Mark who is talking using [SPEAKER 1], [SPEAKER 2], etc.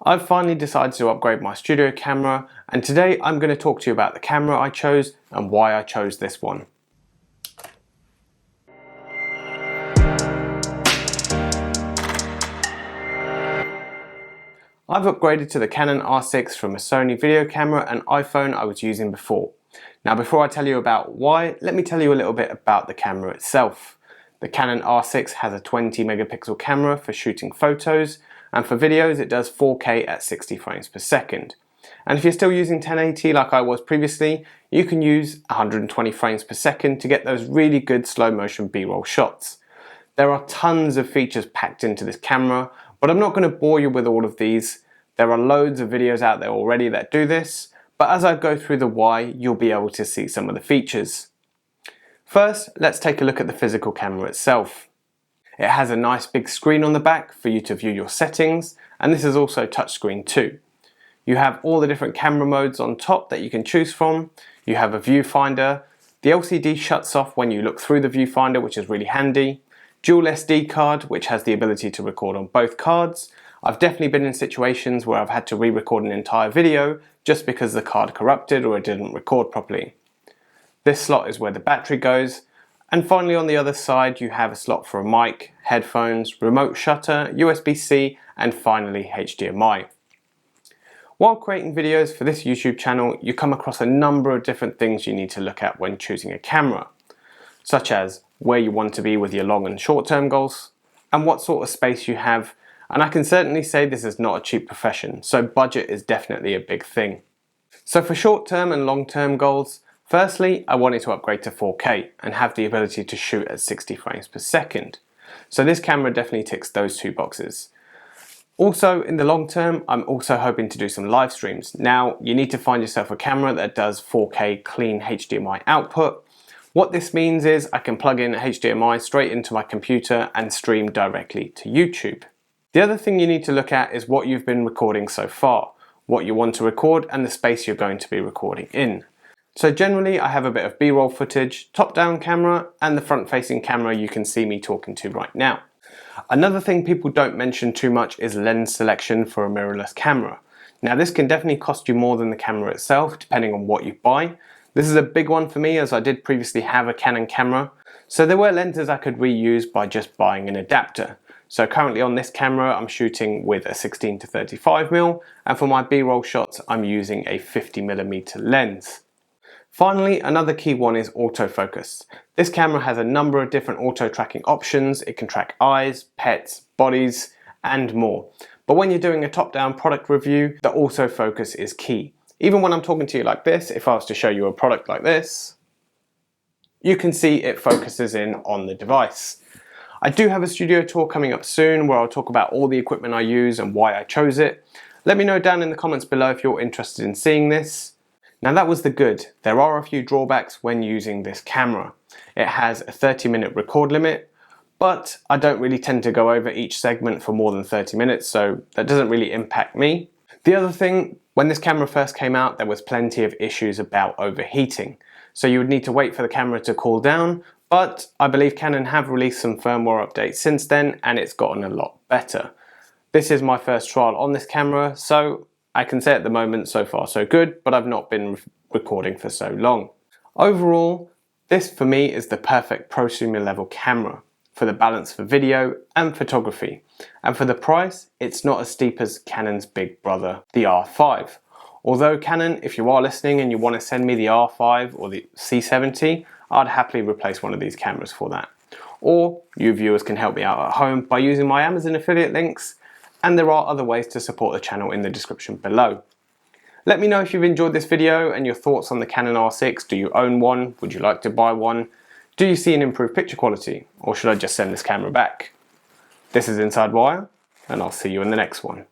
[SPEAKER 1] I've finally decided to upgrade my studio camera, and today I'm going to talk to you about the camera I chose and why I chose this one. I've upgraded to the Canon R6 from a Sony video camera and iPhone I was using before. Now before I tell you about why, let me tell you a little bit about the camera itself. The Canon R6 has a 20 megapixel camera for shooting photos, and for videos it does 4K at 60 frames per second. And if you're still using 1080 like I was previously, you can use 120 frames per second to get those really good slow motion B-roll shots. There are tons of features packed into this camera, but I'm not going to bore you with all of these. There are loads of videos out there already that do this, but as I go through the why, you'll be able to see some of the features. First, let's take a look at the physical camera itself. It has a nice big screen on the back for you to view your settings, and this is also touchscreen too. You have all the different camera modes on top that you can choose from. You have a viewfinder. The LCD shuts off when you look through the viewfinder, which is really handy. Dual SD card, which has the ability to record on both cards. I've definitely been in situations where I've had to re-record an entire video just because the card corrupted or it didn't record properly. This slot is where the battery goes. And finally on the other side you have a slot for a mic, headphones, remote shutter, USB-C and finally HDMI. While creating videos for this YouTube channel, you come across a number of different things you need to look at when choosing a camera, such as where you want to be with your long and short-term goals and what sort of space you have. And I can certainly say this is not a cheap profession, so budget is definitely a big thing. So for short-term and long-term goals, firstly, I wanted to upgrade to 4K and have the ability to shoot at 60 frames per second. So this camera definitely ticks those two boxes. Also, in the long term, I'm also hoping to do some live streams. Now, you need to find yourself a camera that does 4K clean HDMI output. What this means is I can plug in HDMI straight into my computer and stream directly to YouTube. The other thing you need to look at is what you've been recording so far, what you want to record and the space you're going to be recording in. So generally I have a bit of B-roll footage, top-down camera and the front-facing camera you can see me talking to right now. Another thing people don't mention too much is lens selection for a mirrorless camera. Now this can definitely cost you more than the camera itself depending on what you buy. This is a big one for me as I did previously have a Canon camera, so there were lenses I could reuse by just buying an adapter. So currently on this camera I'm shooting with a 16 to 35mm and for my B-roll shots I'm using a 50mm lens. Finally, another key one is autofocus. This camera has a number of different auto tracking options. It can track eyes, pets, bodies and more. But when you're doing a top-down product review, the autofocus is key. Even when I'm talking to you like this, if I was to show you a product like this, you can see it focuses in on the device. I do have a studio tour coming up soon where I'll talk about all the equipment I use and why I chose it. Let me know down in the comments below if you're interested in seeing this. Now that was the good. There are a few drawbacks when using this camera. It has a 30-minute record limit, but I don't really tend to go over each segment for more than 30 minutes, so that doesn't really impact me. The other thing, when this camera first came out, there was plenty of issues about overheating. So you would need to wait for the camera to cool down, but I believe Canon have released some firmware updates since then and it's gotten a lot better. This is my first trial on this camera, so I can say at the moment so far so good, but I've not been recording for so long. Overall, this for me is the perfect prosumer level camera for the balance for video and photography. And for the price, it's not as steep as Canon's big brother, the R5. Although Canon, if you are listening and you want to send me the R5 or the C70, I'd happily replace one of these cameras for that. Or you viewers can help me out at home by using my Amazon affiliate links, and there are other ways to support the channel in the description below. Let me know if you've enjoyed this video and your thoughts on the Canon R6. Do you own one? Would you like to buy one? Do you see an improved picture quality? Or should I just send this camera back? This is InsideWire, and I'll see you in the next one.